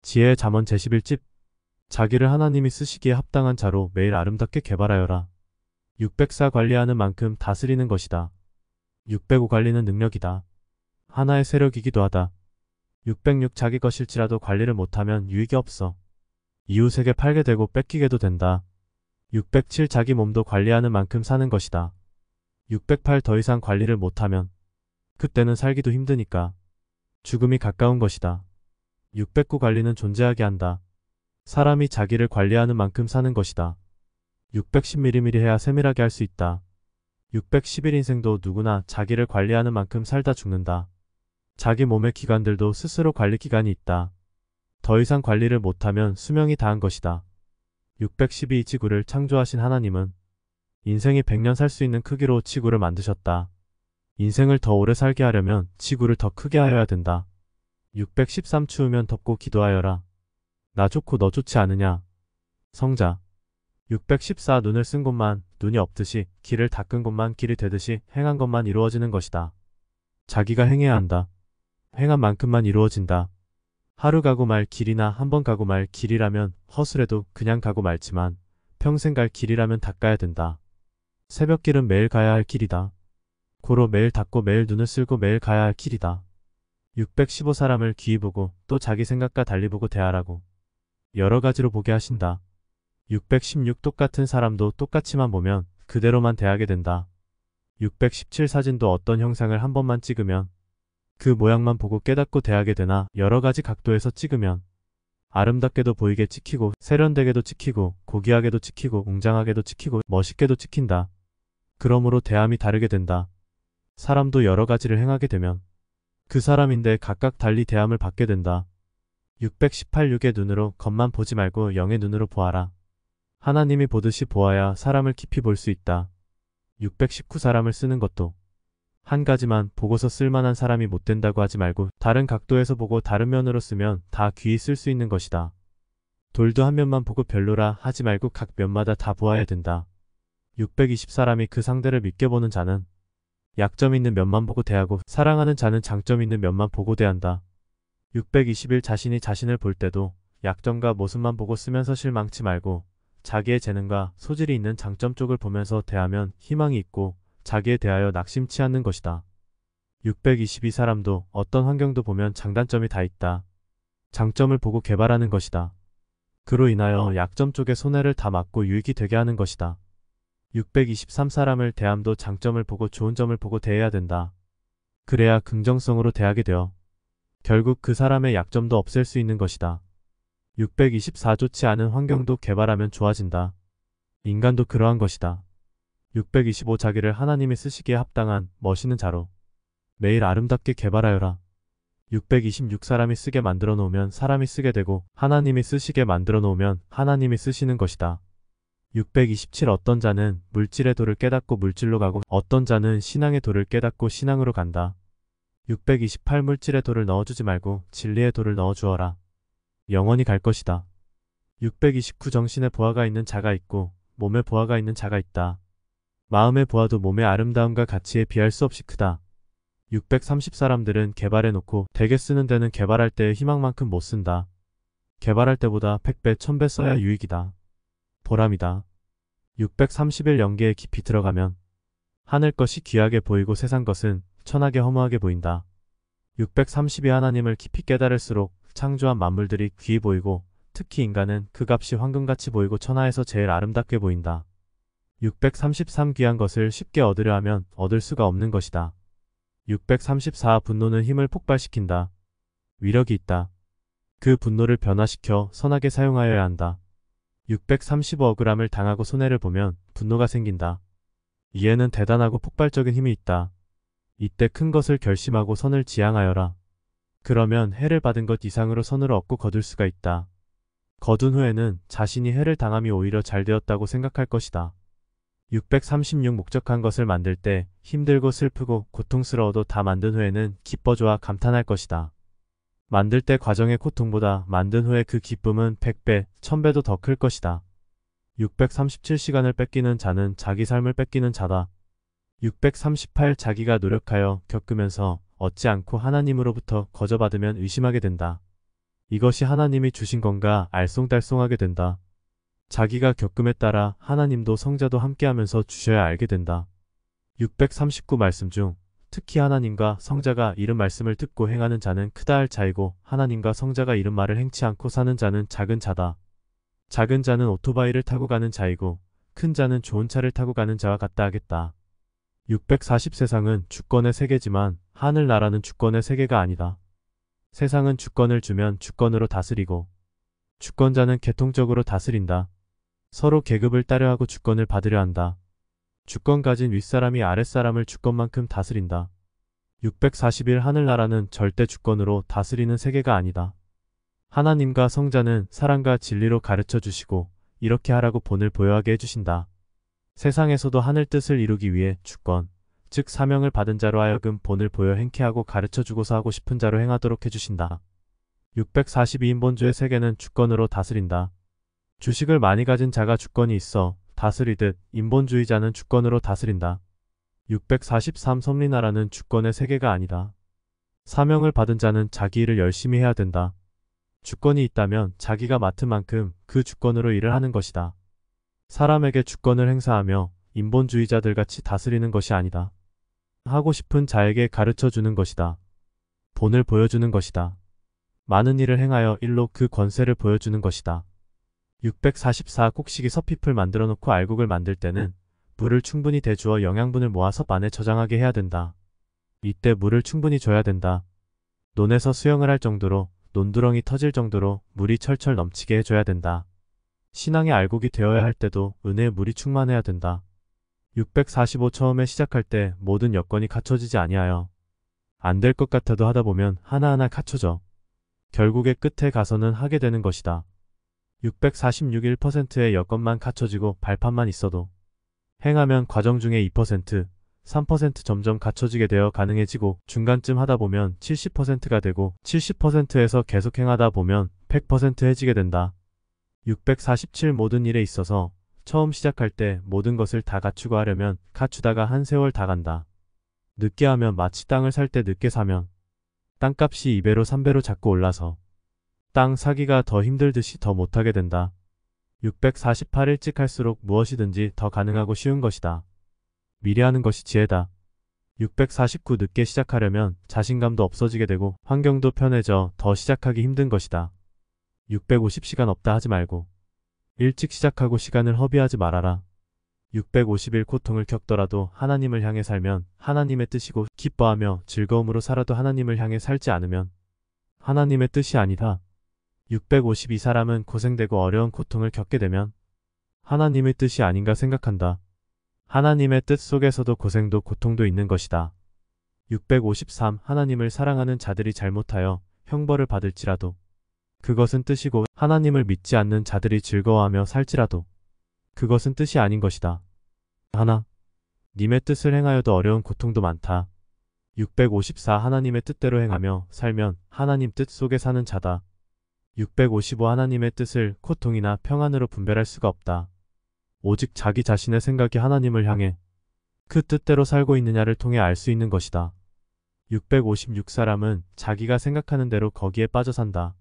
지혜의 잠언 제11집. 자기를 하나님이 쓰시기에 합당한 자로 매일 아름답게 개발하여라. 604 관리하는 만큼 다스리는 것이다. 605 관리는 능력이다. 하나의 세력이기도 하다. 606 자기 것일지라도 관리를 못하면 유익이 없어. 이웃에게 팔게 되고 뺏기게도 된다. 607 자기 몸도 관리하는 만큼 사는 것이다. 608 더 이상 관리를 못하면 그때는 살기도 힘드니까 죽음이 가까운 것이다. 609 관리는 존재하게 한다. 사람이 자기를 관리하는 만큼 사는 것이다. 610 미리미리 해야 세밀하게 할 수 있다. 611 인생도 누구나 자기를 관리하는 만큼 살다 죽는다. 자기 몸의 기관들도 스스로 관리 기간이 있다. 더 이상 관리를 못하면 수명이 다한 것이다. 612 지구를 창조하신 하나님은 인생이 100년 살 수 있는 크기로 지구를 만드셨다. 인생을 더 오래 살게 하려면 지구를 더 크게 하여야 된다. 613 추우면 덥고 기도하여라. 나 좋고 너 좋지 않으냐. 성자. 614 눈을 쓴 곳만 눈이 없듯이 길을 닦은 곳만 길이 되듯이 행한 것만 이루어지는 것이다. 자기가 행해야 한다. 행한 만큼만 이루어진다. 하루 가고 말 길이나 한 번 가고 말 길이라면 허술해도 그냥 가고 말지만 평생 갈 길이라면 닦아야 된다. 새벽길은 매일 가야 할 길이다. 고로 매일 닦고 매일 눈을 쓸고 매일 가야 할 길이다. 615 사람을 귀히 보고 또 자기 생각과 달리 보고 대하라고 여러 가지로 보게 하신다. 616 똑같은 사람도 똑같이만 보면 그대로만 대하게 된다. 617 사진도 어떤 형상을 한 번만 찍으면 그 모양만 보고 깨닫고 대하게 되나 여러 가지 각도에서 찍으면 아름답게도 보이게 찍히고 세련되게도 찍히고 고귀하게도 찍히고 웅장하게도 찍히고 멋있게도 찍힌다. 그러므로 대함이 다르게 된다. 사람도 여러 가지를 행하게 되면 그 사람인데 각각 달리 대함을 받게 된다. 618 육의 눈으로 겉만 보지 말고 영의 눈으로 보아라. 하나님이 보듯이 보아야 사람을 깊이 볼 수 있다. 619 사람을 쓰는 것도 한 가지만 보고서 쓸만한 사람이 못 된다고 하지 말고 다른 각도에서 보고 다른 면으로 쓰면 다 귀히 쓸 수 있는 것이다. 돌도 한 면만 보고 별로라 하지 말고 각 면마다 다 보아야 된다. 620 사람이 그 상대를 믿게 보는 자는 약점 있는 면만 보고 대하고 사랑하는 자는 장점 있는 면만 보고 대한다. 621 자신이 자신을 볼 때도 약점과 모습만 보고 쓰면서 실망치 말고 자기의 재능과 소질이 있는 장점 쪽을 보면서 대하면 희망이 있고 자기에 대하여 낙심치 않는 것이다. 622 사람도 어떤 환경도 보면 장단점이 다 있다. 장점을 보고 개발하는 것이다. 그로 인하여 약점 쪽에 손해를 다 막고 유익이 되게 하는 것이다. 623 사람을 대함도 장점을 보고 좋은 점을 보고 대해야 된다. 그래야 긍정성으로 대하게 되어 결국 그 사람의 약점도 없앨 수 있는 것이다. 624 좋지 않은 환경도 개발하면 좋아진다. 인간도 그러한 것이다. 625 자기를 하나님이 쓰시기에 합당한 멋있는 자로 매일 아름답게 개발하여라. 626 사람이 쓰게 만들어 놓으면 사람이 쓰게 되고 하나님이 쓰시게 만들어 놓으면 하나님이 쓰시는 것이다. 627 어떤 자는 물질의 도를 깨닫고 물질로 가고 어떤 자는 신앙의 도를 깨닫고 신앙으로 간다. 628 물질의 도를 넣어주지 말고 진리의 도를 넣어주어라. 영원히 갈 것이다. 629 정신의 보화가 있는 자가 있고 몸의 보화가 있는 자가 있다. 마음의 보화도 몸의 아름다움과 가치에 비할 수 없이 크다. 630 사람들은 개발해 놓고 대개 쓰는 데는 개발할 때의 희망만큼 못 쓴다. 개발할 때보다 100배 1000배 써야 유익이다. 보람이다. 631 영계에 깊이 들어가면 하늘 것이 귀하게 보이고 세상 것은 천하게 허무하게 보인다. 632 하나님을 깊이 깨달을수록 창조한 만물들이 귀히 보이고 특히 인간은 그 값이 황금같이 보이고 천하에서 제일 아름답게 보인다. 633 귀한 것을 쉽게 얻으려 하면 얻을 수가 없는 것이다. 634 분노는 힘을 폭발시킨다. 위력이 있다. 그 분노를 변화시켜 선하게 사용하여야 한다. 635 억울함을 당하고 손해를 보면 분노가 생긴다. 이에는 대단하고 폭발적인 힘이 있다. 이때 큰 것을 결심하고 선을 지향하여라. 그러면 해를 받은 것 이상으로 선을 얻고 거둘 수가 있다. 거둔 후에는 자신이 해를 당함이 오히려 잘 되었다고 생각할 것이다. 636 목적한 것을 만들 때 힘들고 슬프고 고통스러워도 다 만든 후에는 기뻐 좋아 감탄할 것이다. 만들 때 과정의 고통보다 만든 후에 그 기쁨은 100배, 1000배도 더 클 것이다. 637 시간을 뺏기는 자는 자기 삶을 뺏기는 자다. 638 자기가 노력하여 겪으면서 얻지 않고 하나님으로부터 거저받으면 의심하게 된다. 이것이 하나님이 주신 건가 알쏭달쏭하게 된다. 자기가 겪음에 따라 하나님도 성자도 함께하면서 주셔야 알게 된다. 639 말씀 중 특히 하나님과 성자가 이른 말씀을 듣고 행하는 자는 크다 할 자이고 하나님과 성자가 이른 말을 행치 않고 사는 자는 작은 자다. 작은 자는 오토바이를 타고 가는 자이고 큰 자는 좋은 차를 타고 가는 자와 같다 하겠다. 640 세상은 주권의 세계지만 하늘나라는 주권의 세계가 아니다. 세상은 주권을 주면 주권으로 다스리고 주권자는 계통적으로 다스린다. 서로 계급을 따려하고 주권을 받으려 한다. 주권 가진 윗사람이 아랫사람을 주권만큼 다스린다. 641 하늘나라는 절대 주권으로 다스리는 세계가 아니다. 하나님과 성자는 사랑과 진리로 가르쳐 주시고 이렇게 하라고 본을 보여하게 해주신다. 세상에서도 하늘 뜻을 이루기 위해 주권, 즉 사명을 받은 자로 하여금 본을 보여 행케 하고 가르쳐 주고서 하고 싶은 자로 행하도록 해주신다. 642인본주의 세계는 주권으로 다스린다. 주식을 많이 가진 자가 주권이 있어 다스리듯 인본주의자는 주권으로 다스린다. 643 섭리나라는 주권의 세계가 아니다. 사명을 받은 자는 자기 일을 열심히 해야 된다. 주권이 있다면 자기가 맡은 만큼 그 주권으로 일을 하는 것이다. 사람에게 주권을 행사하며 인본주의자들같이 다스리는 것이 아니다. 하고 싶은 자에게 가르쳐 주는 것이다. 본을 보여주는 것이다. 많은 일을 행하여 일로 그 권세를 보여주는 것이다. 644 꼭식이 서핍을 만들어 놓고 알곡을 만들 때는 물을 충분히 대주어 영양분을 모아서 안에 저장하게 해야 된다. 이때 물을 충분히 줘야 된다. 논에서 수영을 할 정도로 논두렁이 터질 정도로 물이 철철 넘치게 해줘야 된다. 신앙의 알곡이 되어야 할 때도 은혜의 물이 충만해야 된다. 645 처음에 시작할 때 모든 여건이 갖춰지지 아니하여 안 될 것 같아도 하다 보면 하나하나 갖춰져 결국에 끝에 가서는 하게 되는 것이다. 646 1%의 여건만 갖춰지고 발판만 있어도 행하면 과정 중에 2%, 3% 점점 갖춰지게 되어 가능해지고 중간쯤 하다 보면 70%가 되고 70%에서 계속 행하다 보면 100% 해지게 된다. 647 모든 일에 있어서 처음 시작할 때 모든 것을 다 갖추고 하려면 갖추다가 한 세월 다 간다. 늦게 하면 마치 땅을 살 때 늦게 사면 땅값이 2배로 3배로 자꾸 올라서 땅 사기가 더 힘들듯이 더 못하게 된다. 648 일찍 할수록 무엇이든지 더 가능하고 쉬운 것이다. 미리 하는 것이 지혜다. 649 늦게 시작하려면 자신감도 없어지게 되고 환경도 편해져 더 시작하기 힘든 것이다. 650 시간 없다 하지 말고 일찍 시작하고 시간을 허비하지 말아라. 651 고통을 겪더라도 하나님을 향해 살면 하나님의 뜻이고 기뻐하며 즐거움으로 살아도 하나님을 향해 살지 않으면 하나님의 뜻이 아니다. 652 사람은 고생되고 어려운 고통을 겪게 되면 하나님의 뜻이 아닌가 생각한다. 하나님의 뜻 속에서도 고생도 고통도 있는 것이다. 653 하나님을 사랑하는 자들이 잘못하여 형벌을 받을지라도 그것은 뜻이고 하나님을 믿지 않는 자들이 즐거워하며 살지라도 그것은 뜻이 아닌 것이다. 하나, 님의 뜻을 행하여도 어려운 고통도 많다. 654 하나님의 뜻대로 행하며 살면 하나님 뜻 속에 사는 자다. 655 하나님의 뜻을 고통이나 평안으로 분별할 수가 없다. 오직 자기 자신의 생각이 하나님을 향해 그 뜻대로 살고 있느냐를 통해 알 수 있는 것이다. 656 사람은 자기가 생각하는 대로 거기에 빠져 산다.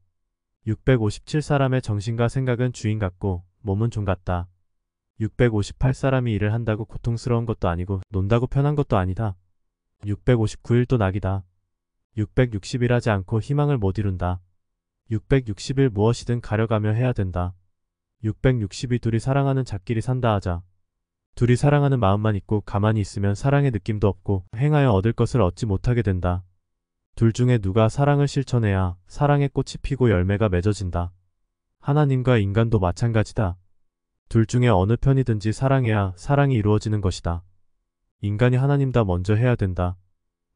657 사람의 정신과 생각은 주인 같고 몸은 종 같다. 658 사람이 일을 한다고 고통스러운 것도 아니고 논다고 편한 것도 아니다. 659일 또 낙이다. 660일 하지 않고 희망을 못 이룬다. 660일 무엇이든 가려가며 해야 된다. 662 둘이 사랑하는 자끼리 산다 하자. 둘이 사랑하는 마음만 있고 가만히 있으면 사랑의 느낌도 없고 행하여 얻을 것을 얻지 못하게 된다. 둘 중에 누가 사랑을 실천해야 사랑의 꽃이 피고 열매가 맺어진다. 하나님과 인간도 마찬가지다. 둘 중에 어느 편이든지 사랑해야 사랑이 이루어지는 것이다. 인간이 하나님다 먼저 해야 된다.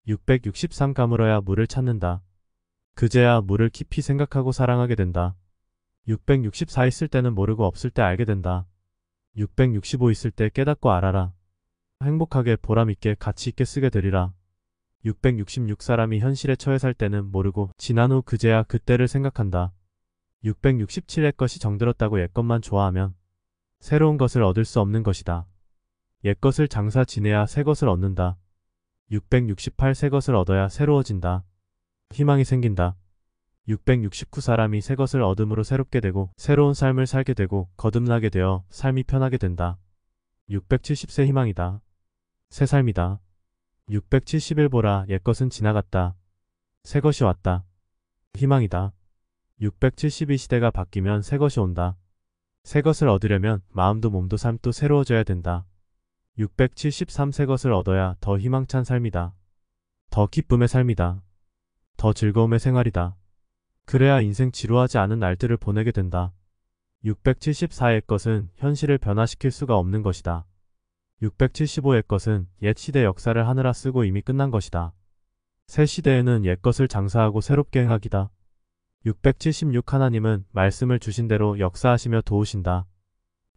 663 가물어야 물을 찾는다. 그제야 물을 깊이 생각하고 사랑하게 된다. 664 있을 때는 모르고 없을 때 알게 된다. 665 있을 때 깨닫고 알아라. 행복하게 보람있게 가치있게 쓰게 되리라. 666 사람이 현실에 처해 살 때는 모르고 지난 후 그제야 그때를 생각한다. 667의 것이 정들었다고 옛것만 좋아하면 새로운 것을 얻을 수 없는 것이다. 옛것을 장사 지내야 새것을 얻는다. 668 새것을 얻어야 새로워진다. 희망이 생긴다. 669사람이 새 것을 얻음으로 새롭게 되고 새로운 삶을 살게 되고 거듭나게 되어 삶이 편하게 된다. 670세 희망이다. 새 삶이다. 671 보라 옛것은 지나갔다. 새 것이 왔다. 희망이다. 672 시대가 바뀌면 새 것이 온다. 새 것을 얻으려면 마음도 몸도 삶도 새로워져야 된다. 673 새 것을 얻어야 더 희망찬 삶이다. 더 기쁨의 삶이다. 더 즐거움의 생활이다. 그래야 인생 지루하지 않은 날들을 보내게 된다. 674의 것은 현실을 변화시킬 수가 없는 것이다. 675의 것은 옛 시대 역사를 하느라 쓰고 이미 끝난 것이다. 새 시대에는 옛 것을 장사하고 새롭게 행하기다. 676 하나님은 말씀을 주신 대로 역사하시며 도우신다.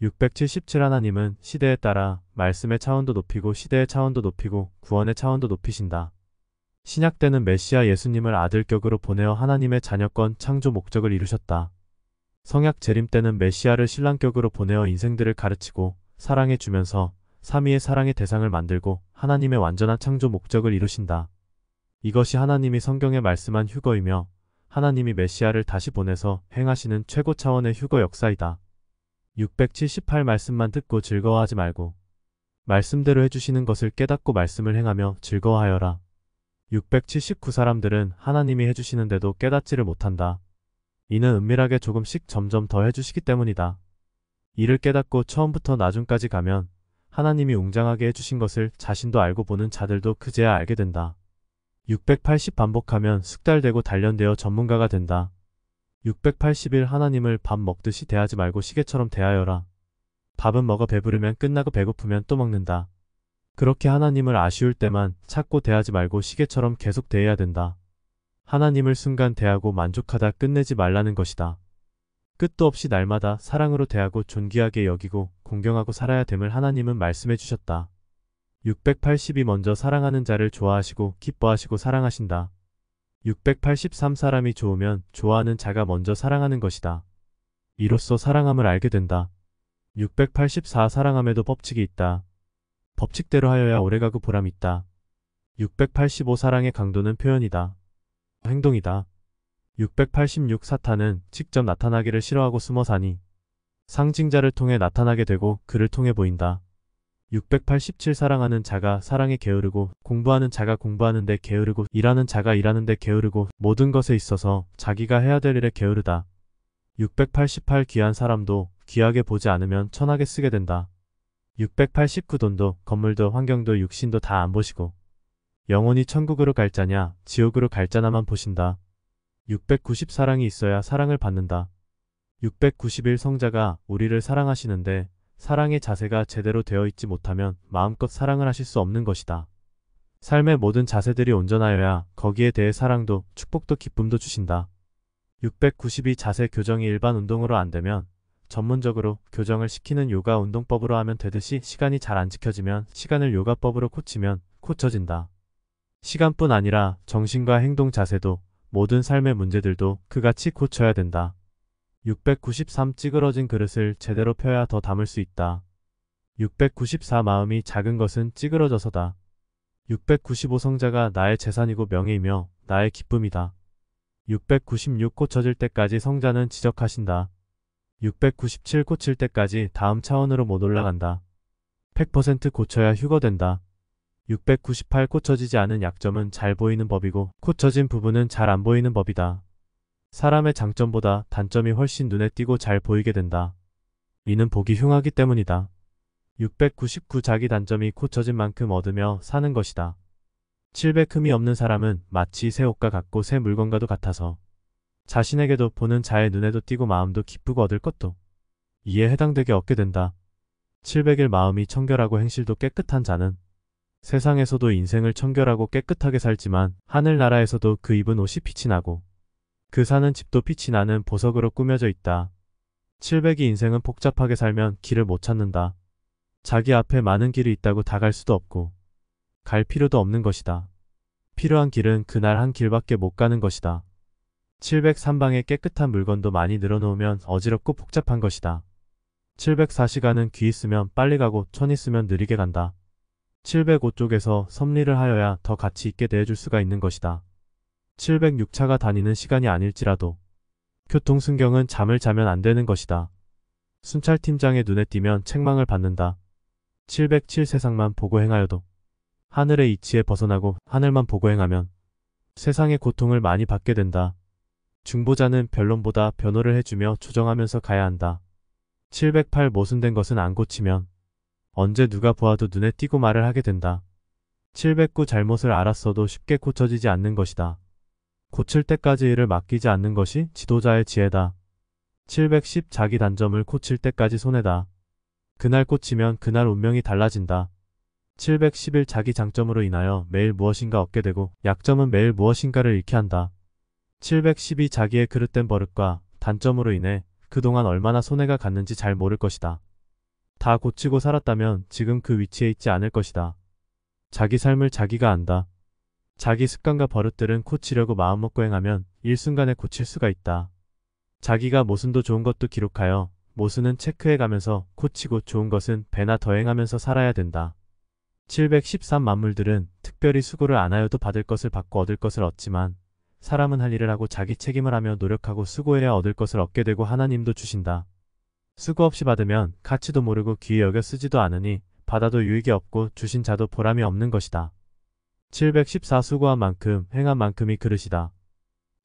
677 하나님은 시대에 따라 말씀의 차원도 높이고 시대의 차원도 높이고 구원의 차원도 높이신다. 신약 때는 메시아 예수님을 아들격으로 보내어 하나님의 자녀권 창조 목적을 이루셨다. 성약 재림 때는 메시아를 신랑격으로 보내어 인생들을 가르치고 사랑해 주면서 삼위의 사랑의 대상을 만들고 하나님의 완전한 창조 목적을 이루신다. 이것이 하나님이 성경에 말씀한 휴거이며 하나님이 메시아를 다시 보내서 행하시는 최고 차원의 휴거 역사이다. 678 말씀만 듣고 즐거워하지 말고 말씀대로 해주시는 것을 깨닫고 말씀을 행하며 즐거워하여라. 679 사람들은 하나님이 해주시는데도 깨닫지를 못한다. 이는 은밀하게 조금씩 점점 더 해주시기 때문이다. 이를 깨닫고 처음부터 나중까지 가면 하나님이 웅장하게 해주신 것을 자신도 알고 보는 자들도 그제야 알게 된다. 680 반복하면 숙달되고 단련되어 전문가가 된다. 681 하나님을 밥 먹듯이 대하지 말고 시계처럼 대하여라. 밥은 먹어 배부르면 끝나고 배고프면 또 먹는다. 그렇게 하나님을 아쉬울 때만 찾고 대하지 말고 시계처럼 계속 대해야 된다. 하나님을 순간 대하고 만족하다 끝내지 말라는 것이다. 끝도 없이 날마다 사랑으로 대하고 존귀하게 여기고 공경하고 살아야 됨을 하나님은 말씀해 주셨다. 682 먼저 사랑하는 자를 좋아하시고 기뻐하시고 사랑하신다. 683 사람이 좋으면 좋아하는 자가 먼저 사랑하는 것이다. 이로써 사랑함을 알게 된다. 684 사랑함에도 법칙이 있다. 법칙대로 하여야 오래가고 보람이 있다. 685 사랑의 강도는 표현이다. 행동이다. 686 사탄은 직접 나타나기를 싫어하고 숨어 사니 상징자를 통해 나타나게 되고 그를 통해 보인다. 687 사랑하는 자가 사랑에 게으르고 공부하는 자가 공부하는 데 게으르고 일하는 자가 일하는 데 게으르고 모든 것에 있어서 자기가 해야 될 일에 게으르다. 688 귀한 사람도 귀하게 보지 않으면 천하게 쓰게 된다. 689 돈도 건물도 환경도 육신도 다 안 보시고 영혼이 천국으로 갈 자냐 지옥으로 갈 자나만 보신다. 690 사랑이 있어야 사랑을 받는다. 691 성자가 우리를 사랑하시는데 사랑의 자세가 제대로 되어 있지 못하면 마음껏 사랑을 하실 수 없는 것이다. 삶의 모든 자세들이 온전하여야 거기에 대해 사랑도 축복도 기쁨도 주신다. 692 자세 교정이 일반 운동으로 안 되면 전문적으로 교정을 시키는 요가 운동법으로 하면 되듯이 시간이 잘 안 지켜지면 시간을 요가법으로 고치면 고쳐진다. 시간뿐 아니라 정신과 행동 자세도 모든 삶의 문제들도 그같이 고쳐야 된다. 693 찌그러진 그릇을 제대로 펴야 더 담을 수 있다. 694 마음이 작은 것은 찌그러져서다. 695 성자가 나의 재산이고 명예이며 나의 기쁨이다. 696 고쳐질 때까지 성자는 지적하신다. 697 고칠 때까지 다음 차원으로 못 올라간다. 100% 고쳐야 휴거된다. 698 고쳐지지 않은 약점은 잘 보이는 법이고 고쳐진 부분은 잘 안 보이는 법이다. 사람의 장점보다 단점이 훨씬 눈에 띄고 잘 보이게 된다. 이는 보기 흉하기 때문이다. 699 자기 단점이 고쳐진 만큼 얻으며 사는 것이다. 700 흠이 없는 사람은 마치 새 옷과 같고 새 물건과도 같아서 자신에게도 보는 자의 눈에도 띄고 마음도 기쁘고 얻을 것도 이에 해당되게 얻게 된다. 700일 마음이 청결하고 행실도 깨끗한 자는 세상에서도 인생을 청결하고 깨끗하게 살지만 하늘나라에서도 그 입은 옷이 빛이 나고 그 사는 집도 빛이 나는 보석으로 꾸며져 있다. 700이 인생은 복잡하게 살면 길을 못 찾는다. 자기 앞에 많은 길이 있다고 다 갈 수도 없고 갈 필요도 없는 것이다. 필요한 길은 그날 한 길밖에 못 가는 것이다. 703방에 깨끗한 물건도 많이 늘어놓으면 어지럽고 복잡한 것이다. 704시간은 귀 있으면 빨리 가고 천 있으면 느리게 간다. 705쪽에서 섭리를 하여야 더 가치 있게 대해줄 수가 있는 것이다. 706차가 다니는 시간이 아닐지라도 교통순경은 잠을 자면 안 되는 것이다. 순찰팀장의 눈에 띄면 책망을 받는다. 707 세상만 보고 행하여도 하늘의 이치에 벗어나고 하늘만 보고 행하면 세상의 고통을 많이 받게 된다. 중보자는 변론보다 변호를 해주며 조정하면서 가야 한다. 708 모순된 것은 안 고치면 언제 누가 보아도 눈에 띄고 말을 하게 된다. 709 잘못을 알았어도 쉽게 고쳐지지 않는 것이다. 고칠 때까지 일을 맡기지 않는 것이 지도자의 지혜다. 710 자기 단점을 고칠 때까지 손해다. 그날 꽂히면 그날 운명이 달라진다. 711 자기 장점으로 인하여 매일 무엇인가 얻게 되고 약점은 매일 무엇인가를 잃게 한다. 712 자기의 그릇된 버릇과 단점으로 인해 그동안 얼마나 손해가 갔는지 잘 모를 것이다. 다 고치고 살았다면 지금 그 위치에 있지 않을 것이다. 자기 삶을 자기가 안다. 자기 습관과 버릇들은 고치려고 마음먹고 행하면 일순간에 고칠 수가 있다. 자기가 모순도 좋은 것도 기록하여 모순은 체크해가면서 고치고 좋은 것은 배나 더 행하면서 살아야 된다. 713 만물들은 특별히 수고를 안 하여도 받을 것을 받고 얻을 것을 얻지만 사람은 할 일을 하고 자기 책임을 하며 노력하고 수고해야 얻을 것을 얻게 되고 하나님도 주신다. 수고 없이 받으면 가치도 모르고 귀히 여겨 쓰지도 않으니 받아도 유익이 없고 주신 자도 보람이 없는 것이다. 714 수고한 만큼 행한 만큼이 그릇이다.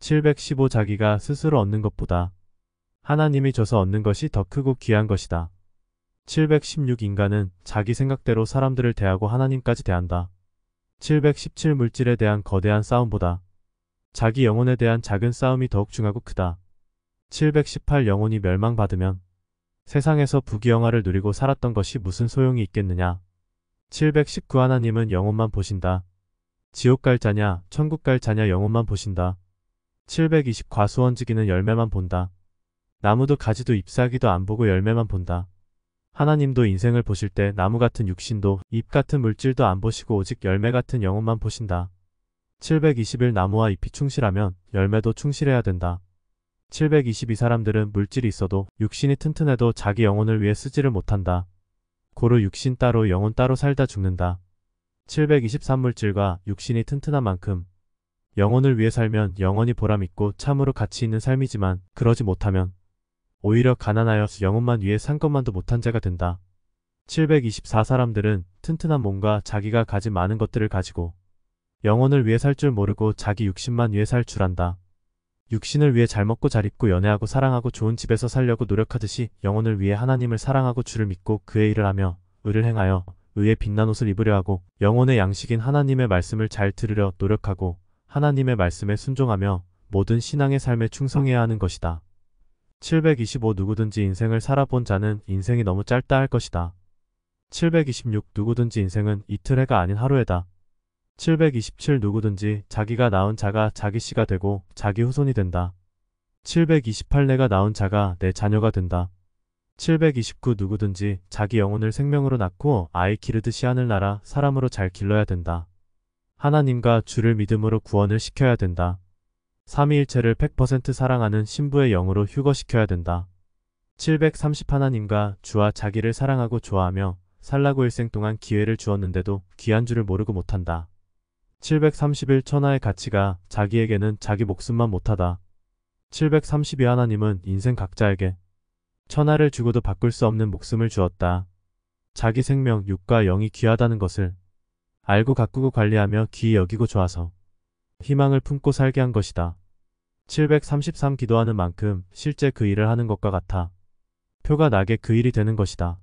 715 자기가 스스로 얻는 것보다 하나님이 줘서 얻는 것이 더 크고 귀한 것이다. 716 인간은 자기 생각대로 사람들을 대하고 하나님까지 대한다. 717 물질에 대한 거대한 싸움보다 자기 영혼에 대한 작은 싸움이 더욱 중하고 크다. 718 영혼이 멸망받으면 세상에서 부귀영화를 누리고 살았던 것이 무슨 소용이 있겠느냐. 719 하나님은 영혼만 보신다. 지옥 갈 자냐 천국 갈 자냐 영혼만 보신다. 720 과수원지기는 열매만 본다. 나무도 가지도 잎사귀도 안 보고 열매만 본다. 하나님도 인생을 보실 때 나무 같은 육신도 잎 같은 물질도 안 보시고 오직 열매 같은 영혼만 보신다. 721 나무와 잎이 충실하면 열매도 충실해야 된다. 722 사람들은 물질이 있어도 육신이 튼튼해도 자기 영혼을 위해 쓰지를 못한다. 고로 육신 따로 영혼 따로 살다 죽는다. 723 물질과 육신이 튼튼한 만큼 영혼을 위해 살면 영원히 보람있고 참으로 가치 있는 삶이지만 그러지 못하면 오히려 가난하여 영혼만 위해 산 것만도 못한 자가 된다. 724 사람들은 튼튼한 몸과 자기가 가진 많은 것들을 가지고 영혼을 위해 살 줄 모르고 자기 육신만 위해 살 줄 안다. 육신을 위해 잘 먹고 잘 입고 연애하고 사랑하고 좋은 집에서 살려고 노력하듯이 영혼을 위해 하나님을 사랑하고 주를 믿고 그의 일을 하며 의를 행하여 의의 빛난 옷을 입으려 하고 영혼의 양식인 하나님의 말씀을 잘 들으려 노력하고 하나님의 말씀에 순종하며 모든 신앙의 삶에 충성해야 하는 것이다. 725 누구든지 인생을 살아본 자는 인생이 너무 짧다 할 것이다. 726 누구든지 인생은 이틀 해가 아닌 하루에다. 727 누구든지 자기가 낳은 자가 자기 씨가 되고 자기 후손이 된다. 728 내가 낳은 자가 내 자녀가 된다. 729 누구든지 자기 영혼을 생명으로 낳고 아이 기르듯이 하늘나라 사람으로 잘 길러야 된다. 하나님과 주를 믿음으로 구원을 시켜야 된다. 삼위일체를 100% 사랑하는 신부의 영으로 휴거시켜야 된다. 730 하나님과 주와 자기를 사랑하고 좋아하며 살라고 일생 동안 기회를 주었는데도 귀한 줄을 모르고 못한다. 731 천하의 가치가 자기에게는 자기 목숨만 못하다. 732 하나님은 인생 각자에게 천하를 주고도 바꿀 수 없는 목숨을 주었다. 자기 생명, 육과 영이 귀하다는 것을 알고 가꾸고 관리하며 귀히 여기고 좋아서 희망을 품고 살게 한 것이다. 733 기도하는 만큼 실제 그 일을 하는 것과 같아. 표가 나게 그 일이 되는 것이다.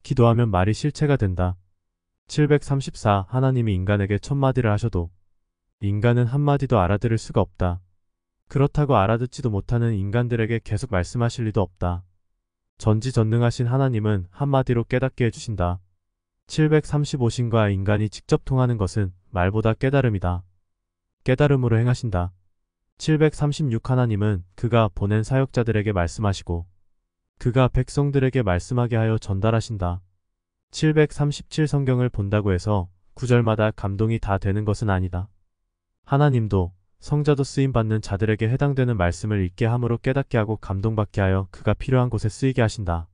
기도하면 말이 실체가 된다. 734 하나님이 인간에게 1000마디를 하셔도 인간은 한마디도 알아들을 수가 없다. 그렇다고 알아듣지도 못하는 인간들에게 계속 말씀하실 리도 없다. 전지전능하신 하나님은 한마디로 깨닫게 해주신다. 735신과 인간이 직접 통하는 것은 말보다 깨달음이다. 깨달음으로 행하신다. 736 하나님은 그가 보낸 사역자들에게 말씀하시고 그가 백성들에게 말씀하게 하여 전달하신다. 737 성경을 본다고 해서 구절마다 감동이 다 되는 것은 아니다. 하나님도 성자도 쓰임받는 자들에게 해당되는 말씀을 읽게 함으로 깨닫게 하고 감동받게 하여 그가 필요한 곳에 쓰이게 하신다.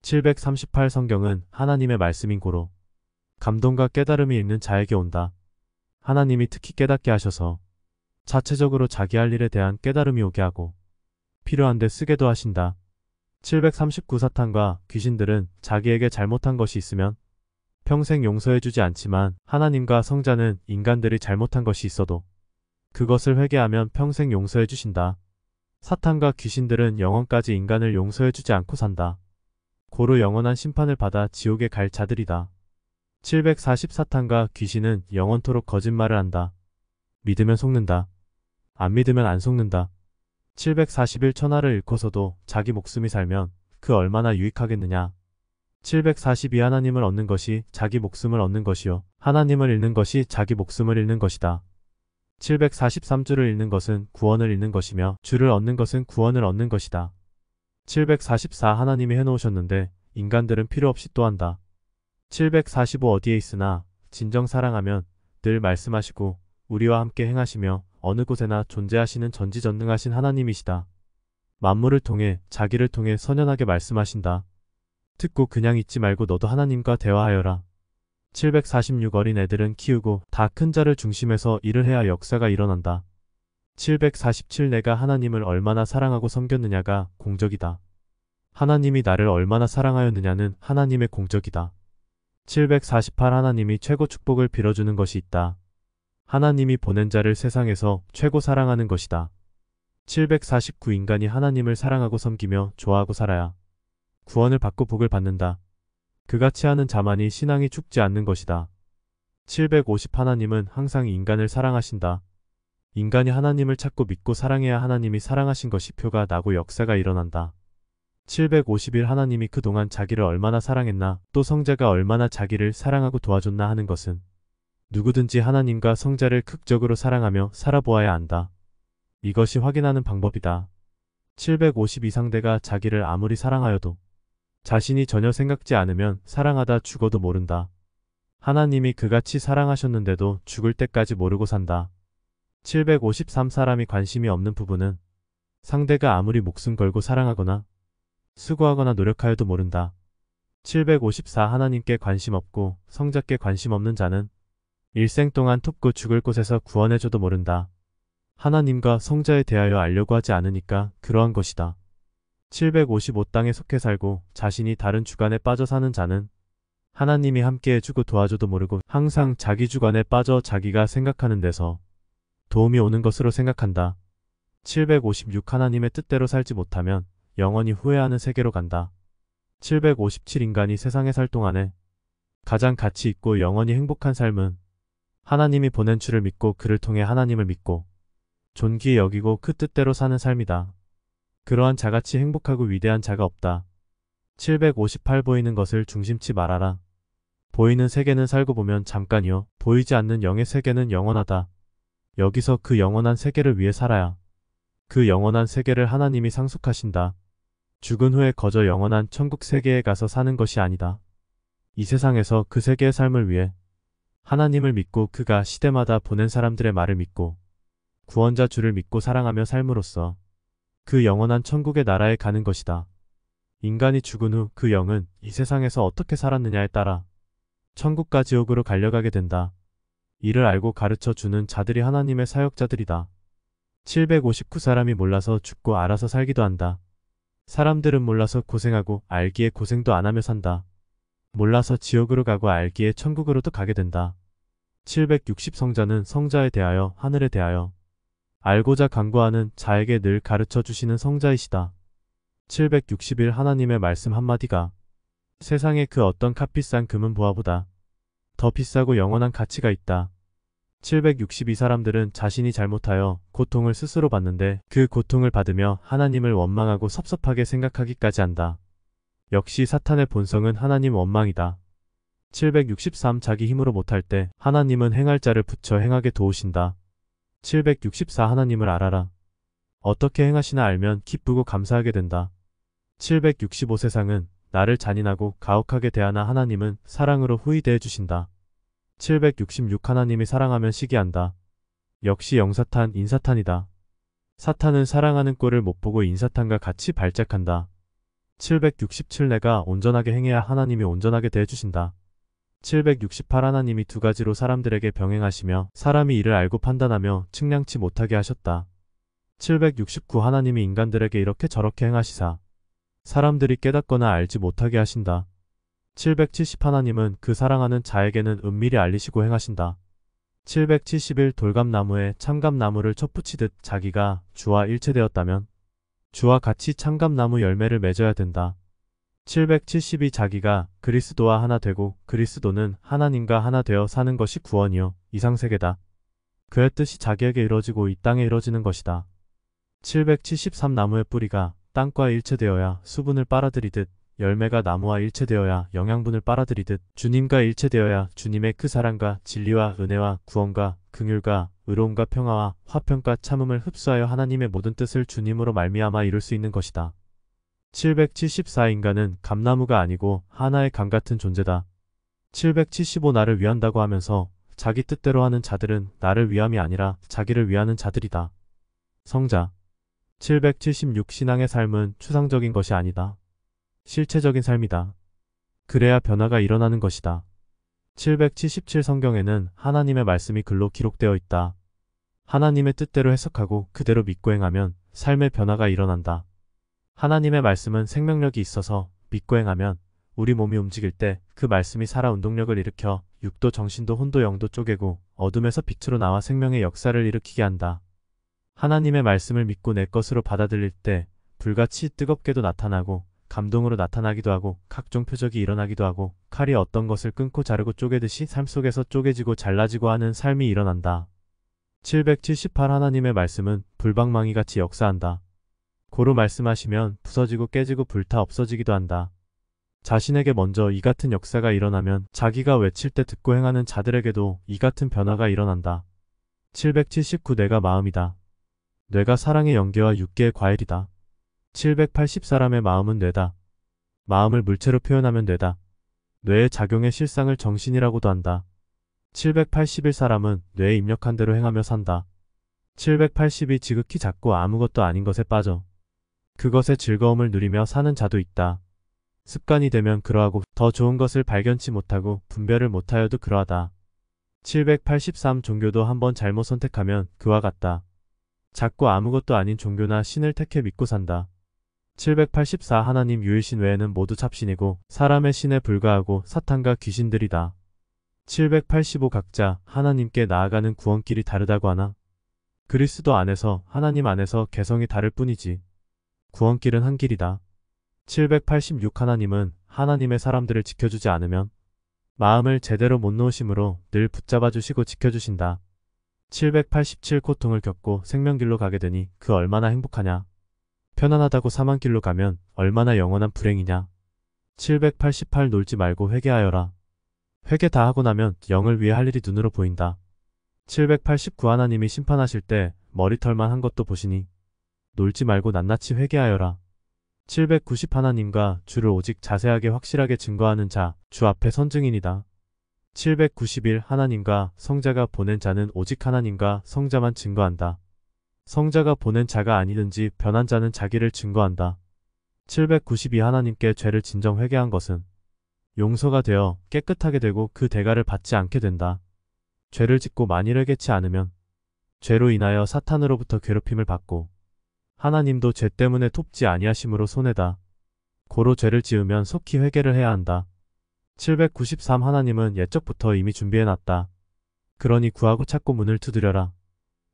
738 성경은 하나님의 말씀인 고로 감동과 깨달음이 있는 자에게 온다. 하나님이 특히 깨닫게 하셔서 자체적으로 자기 할 일에 대한 깨달음이 오게 하고 필요한데 쓰게도 하신다. 739 사탄과 귀신들은 자기에게 잘못한 것이 있으면 평생 용서해주지 않지만 하나님과 성자는 인간들이 잘못한 것이 있어도 그것을 회개하면 평생 용서해주신다. 사탄과 귀신들은 영원까지 인간을 용서해주지 않고 산다. 고로 영원한 심판을 받아 지옥에 갈 자들이다. 740 사탄과 귀신은 영원토록 거짓말을 한다. 믿으면 속는다. 안 믿으면 안 속는다. 741 천하를 잃고서도 자기 목숨이 살면 그 얼마나 유익하겠느냐. 742 하나님을 얻는 것이 자기 목숨을 얻는 것이요 하나님을 잃는 것이 자기 목숨을 잃는 것이다. 743주를 잃는 것은 구원을 잃는 것이며 주를 얻는 것은 구원을 얻는 것이다. 744 하나님이 해놓으셨는데 인간들은 필요 없이 또 한다. 745 어디에 있으나 진정 사랑하면 늘 말씀하시고 우리와 함께 행하시며 어느 곳에나 존재하시는 전지전능하신 하나님이시다. 만물을 통해 자기를 통해 선연하게 말씀하신다. 듣고 그냥 있지 말고 너도 하나님과 대화하여라. 746 어린 애들은 키우고 다 큰 자를 중심해서 일을 해야 역사가 일어난다. 747 내가 하나님을 얼마나 사랑하고 섬겼느냐가 공적이다. 하나님이 나를 얼마나 사랑하였느냐는 하나님의 공적이다. 748 하나님이 최고 축복을 빌어주는 것이 있다. 하나님이 보낸 자를 세상에서 최고 사랑하는 것이다. 749 인간이 하나님을 사랑하고 섬기며 좋아하고 살아야 구원을 받고 복을 받는다. 그같이 하는 자만이 신앙이 죽지 않는 것이다. 750 하나님은 항상 인간을 사랑하신다. 인간이 하나님을 찾고 믿고 사랑해야 하나님이 사랑하신 것이 표가 나고 역사가 일어난다. 751 하나님이 그동안 자기를 얼마나 사랑했나 또 성자가 얼마나 자기를 사랑하고 도와줬나 하는 것은 누구든지 하나님과 성자를 극적으로 사랑하며 살아보아야 안다. 이것이 확인하는 방법이다. 750 이상대가 자기를 아무리 사랑하여도 자신이 전혀 생각지 않으면 사랑하다 죽어도 모른다. 하나님이 그같이 사랑하셨는데도 죽을 때까지 모르고 산다. 753 사람이 관심이 없는 부분은 상대가 아무리 목숨 걸고 사랑하거나 수고하거나 노력하여도 모른다. 754 하나님께 관심 없고 성자께 관심 없는 자는 일생 동안 톱고 죽을 곳에서 구원해줘도 모른다. 하나님과 성자에 대하여 알려고 하지 않으니까 그러한 것이다. 755 땅에 속해 살고 자신이 다른 주관에 빠져 사는 자는 하나님이 함께 해주고 도와줘도 모르고 항상 자기 주관에 빠져 자기가 생각하는 데서 도움이 오는 것으로 생각한다. 756 하나님의 뜻대로 살지 못하면 영원히 후회하는 세계로 간다. 757 인간이 세상에 살 동안에 가장 가치 있고 영원히 행복한 삶은 하나님이 보낸 주를 믿고 그를 통해 하나님을 믿고 존귀히 여기고 그 뜻대로 사는 삶이다. 그러한 자같이 행복하고 위대한 자가 없다. 758 보이는 것을 중심치 말아라. 보이는 세계는 살고 보면 잠깐이요 보이지 않는 영의 세계는 영원하다. 여기서 그 영원한 세계를 위해 살아야 그 영원한 세계를 하나님이 상속하신다. 죽은 후에 거저 영원한 천국 세계에 가서 사는 것이 아니다. 이 세상에서 그 세계의 삶을 위해 하나님을 믿고 그가 시대마다 보낸 사람들의 말을 믿고 구원자 주를 믿고 사랑하며 삶으로써 그 영원한 천국의 나라에 가는 것이다. 인간이 죽은 후 그 영은 이 세상에서 어떻게 살았느냐에 따라 천국과 지옥으로 갈려가게 된다. 이를 알고 가르쳐 주는 자들이 하나님의 사역자들이다. 759 사람이 몰라서 죽고 알아서 살기도 한다. 사람들은 몰라서 고생하고 알기에 고생도 안 하며 산다. 몰라서 지옥으로 가고 알기에 천국으로도 가게 된다. 760 성자는 성자에 대하여 하늘에 대하여 알고자 간구하는 자에게 늘 가르쳐 주시는 성자이시다. 761 하나님의 말씀 한마디가 세상의 그 어떤 값비싼 금은 보화보다 더 비싸고 영원한 가치가 있다. 762 사람들은 자신이 잘못하여 고통을 스스로 받는데 그 고통을 받으며 하나님을 원망하고 섭섭하게 생각하기까지 한다. 역시 사탄의 본성은 하나님 원망이다. 763 자기 힘으로 못할 때 하나님은 행할 자를 붙여 행하게 도우신다. 764 하나님을 알아라. 어떻게 행하시나 알면 기쁘고 감사하게 된다. 765 세상은 나를 잔인하고 가혹하게 대하나 하나님은 사랑으로 후히 대해주신다. 766 하나님이 사랑하면 시기한다. 역시 영사탄, 인사탄이다. 사탄은 사랑하는 꼴을 못 보고 인사탄과 같이 발작한다. 767 내가 온전하게 행해야 하나님이 온전하게 대해주신다. 768 하나님이 두 가지로 사람들에게 병행하시며 사람이 이를 알고 판단하며 측량치 못하게 하셨다. 769 하나님이 인간들에게 이렇게 저렇게 행하시사 사람들이 깨닫거나 알지 못하게 하신다. 770 하나님은 그 사랑하는 자에게는 은밀히 알리시고 행하신다. 771 돌감나무에 참감나무를 첩붙이듯 자기가 주와 일체되었다면 주와 같이 참감나무 열매를 맺어야 된다. 772 자기가 그리스도와 하나 되고 그리스도는 하나님과 하나 되어 사는 것이 구원이요 이상세계다. 그의 뜻이 자기에게 이루어지고 이 땅에 이루어지는 것이다. 773 나무의 뿌리가 땅과 일체되어야 수분을 빨아들이듯 열매가 나무와 일체되어야 영양분을 빨아들이듯 주님과 일체되어야 주님의 그 사랑과 진리와 은혜와 구원과 긍휼과 의로움과 평화와 화평과 참음을 흡수하여 하나님의 모든 뜻을 주님으로 말미암아 이룰 수 있는 것이다. 774 인간은 감나무가 아니고 하나의 감 같은 존재다. 775 나를 위한다고 하면서 자기 뜻대로 하는 자들은 나를 위함이 아니라 자기를 위하는 자들이다. 성자 776 신앙의 삶은 추상적인 것이 아니다. 실체적인 삶이다. 그래야 변화가 일어나는 것이다. 777 성경에는 하나님의 말씀이 글로 기록되어 있다. 하나님의 뜻대로 해석하고 그대로 믿고 행하면 삶의 변화가 일어난다. 하나님의 말씀은 생명력이 있어서 믿고 행하면 우리 몸이 움직일 때 그 말씀이 살아 운동력을 일으켜 육도 정신도 혼도 영도 쪼개고 어둠에서 빛으로 나와 생명의 역사를 일으키게 한다. 하나님의 말씀을 믿고 내 것으로 받아들일 때 불같이 뜨겁게도 나타나고 감동으로 나타나기도 하고 각종 표적이 일어나기도 하고 칼이 어떤 것을 끊고 자르고 쪼개듯이 삶 속에서 쪼개지고 잘라지고 하는 삶이 일어난다. 778 하나님의 말씀은 불방망이같이 역사한다. 고루 말씀하시면 부서지고 깨지고 불타 없어지기도 한다. 자신에게 먼저 이 같은 역사가 일어나면 자기가 외칠 때 듣고 행하는 자들에게도 이 같은 변화가 일어난다. 779 뇌가 마음이다. 뇌가 사랑의 영계와 육계의 과일이다. 780 사람의 마음은 뇌다. 마음을 물체로 표현하면 뇌다. 뇌의 작용의 실상을 정신이라고도 한다. 781 사람은 뇌에 입력한 대로 행하며 산다. 780이 지극히 작고 아무것도 아닌 것에 빠져 그것의 즐거움을 누리며 사는 자도 있다. 습관이 되면 그러하고 더 좋은 것을 발견치 못하고 분별을 못하여도 그러하다. 783 종교도 한번 잘못 선택하면 그와 같다. 작고 아무것도 아닌 종교나 신을 택해 믿고 산다. 784 하나님 유일신 외에는 모두 잡신이고 사람의 신에 불과하고 사탄과 귀신들이다. 785 각자 하나님께 나아가는 구원길이 다르다고 하나? 그리스도 안에서 하나님 안에서 개성이 다를 뿐이지. 구원길은 한 길이다. 786 하나님은 하나님의 사람들을 지켜주지 않으면 마음을 제대로 못 놓으심으로 늘 붙잡아 주시고 지켜주신다. 787 고통을 겪고 생명길로 가게 되니 그 얼마나 행복하냐. 편안하다고 사망길로 가면 얼마나 영원한 불행이냐. 788 놀지 말고 회개하여라. 회개 다 하고 나면 영을 위해 할 일이 눈으로 보인다. 789 하나님이 심판하실 때 머리털만 한 것도 보시니 놀지 말고 낱낱이 회개하여라. 790 하나님과 주를 오직 자세하게 확실하게 증거하는 자, 주 앞에 선증인이다. 791 하나님과 성자가 보낸 자는 오직 하나님과 성자만 증거한다. 성자가 보낸 자가 아니든지 변한 자는 자기를 증거한다. 792 하나님께 죄를 진정 회개한 것은 용서가 되어 깨끗하게 되고 그 대가를 받지 않게 된다. 죄를 짓고 만일 회개치 않으면 죄로 인하여 사탄으로부터 괴롭힘을 받고 하나님도 죄 때문에 돕지 아니하심으로 손해다. 고로 죄를 지으면 속히 회개를 해야 한다. 793 하나님은 옛적부터 이미 준비해놨다. 그러니 구하고 찾고 문을 두드려라.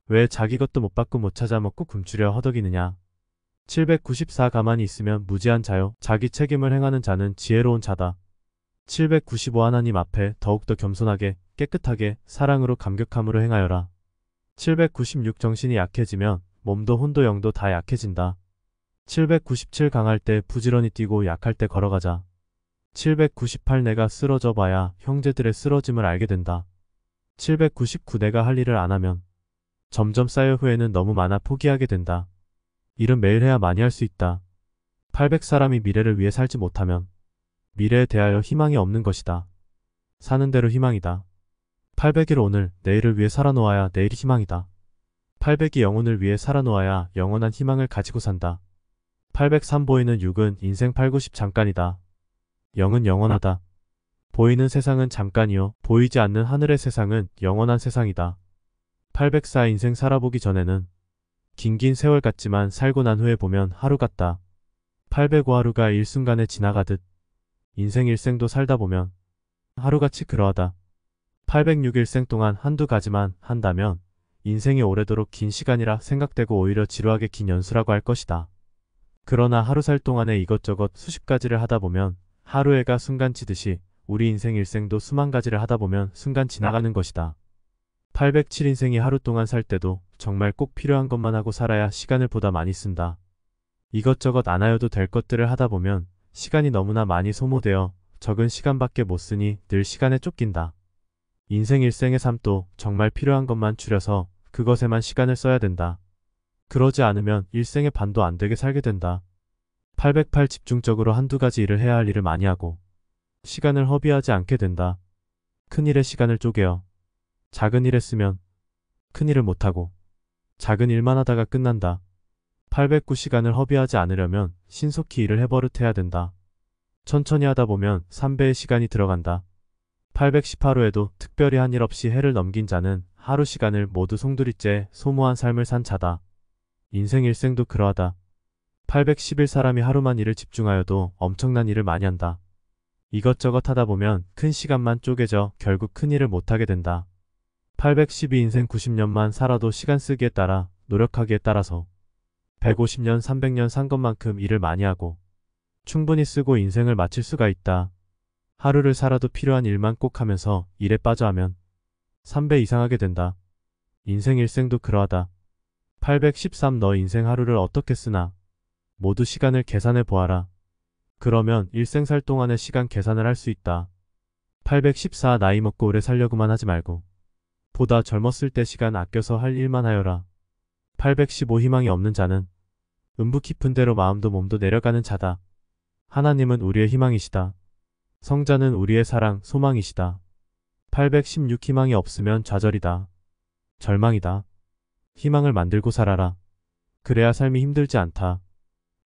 왜 자기 것도 못 받고 못 찾아 먹고 굶주려 허덕이느냐. 794 가만히 있으면 무지한 자요. 자기 책임을 행하는 자는 지혜로운 자다. 795 하나님 앞에 더욱더 겸손하게 깨끗하게 사랑으로 감격함으로 행하여라. 796 정신이 약해지면 몸도 혼도 영도 다 약해진다. 797 강할 때 부지런히 뛰고 약할 때 걸어가자. 798 내가 쓰러져 봐야 형제들의 쓰러짐을 알게 된다. 799 내가 할 일을 안 하면 점점 쌓여 후회는 너무 많아 포기하게 된다. 일은 매일 해야 많이 할 수 있다. 800 사람이 미래를 위해 살지 못하면 미래에 대하여 희망이 없는 것이다. 사는 대로 희망이다. 800일 오늘 내일을 위해 살아놓아야 내일이 희망이다. 800이 영혼을 위해 살아놓아야 영원한 희망을 가지고 산다. 803 보이는 6은 인생 8, 90 잠깐이다. 영은 영원하다. 보이는 세상은 잠깐이요. 보이지 않는 하늘의 세상은 영원한 세상이다. 804 인생 살아보기 전에는 긴긴 세월 같지만 살고 난 후에 보면 하루 같다. 805 하루가 일순간에 지나가듯 인생 일생도 살다 보면 하루같이 그러하다. 806 일생 동안 한두 가지만 한다면 인생이 오래도록 긴 시간이라 생각되고 오히려 지루하게 긴 연수라고 할 것이다. 그러나 하루 살 동안에 이것저것 수십 가지를 하다 보면 하루해가 순간 치듯이 우리 인생 일생도 수만 가지를 하다 보면 순간 지나가는 것이다. 807 인생이 하루 동안 살 때도 정말 꼭 필요한 것만 하고 살아야 시간을 보다 많이 쓴다. 이것저것 안 하여도 될 것들을 하다 보면 시간이 너무나 많이 소모되어 적은 시간밖에 못 쓰니 늘 시간에 쫓긴다. 인생 일생의 삶도 정말 필요한 것만 추려서 그것에만 시간을 써야 된다. 그러지 않으면 일생의 반도 안 되게 살게 된다. 808 집중적으로 한두 가지 일을 해야 할 일을 많이 하고 시간을 허비하지 않게 된다. 큰 일에 시간을 쪼개어 작은 일에 쓰면 큰 일을 못하고 작은 일만 하다가 끝난다. 809 시간을 허비하지 않으려면 신속히 일을 해버릇해야 된다. 천천히 하다 보면 3배의 시간이 들어간다. 810 하루에도 특별히 한 일 없이 해를 넘긴 자는 하루 시간을 모두 송두리째 소모한 삶을 산 자다. 인생 일생도 그러하다. 811 사람이 하루만 일을 집중하여도 엄청난 일을 많이 한다. 이것저것 하다 보면 큰 시간만 쪼개져 결국 큰 일을 못하게 된다. 812 인생 90년만 살아도 시간 쓰기에 따라 노력하기에 따라서 150년 300년 산 것만큼 일을 많이 하고 충분히 쓰고 인생을 마칠 수가 있다. 하루를 살아도 필요한 일만 꼭 하면서 일에 빠져 하면 3배 이상 하게 된다. 인생 일생도 그러하다. 813 너 인생 하루를 어떻게 쓰나? 모두 시간을 계산해 보아라. 그러면 일생 살 동안의 시간 계산을 할 수 있다. 814 나이 먹고 오래 살려고만 하지 말고 보다 젊었을 때 시간 아껴서 할 일만 하여라. 815 희망이 없는 자는 음부 깊은 데로 마음도 몸도 내려가는 자다. 하나님은 우리의 희망이시다. 성자는 우리의 사랑, 소망이시다. 816 희망이 없으면 좌절이다. 절망이다. 희망을 만들고 살아라. 그래야 삶이 힘들지 않다.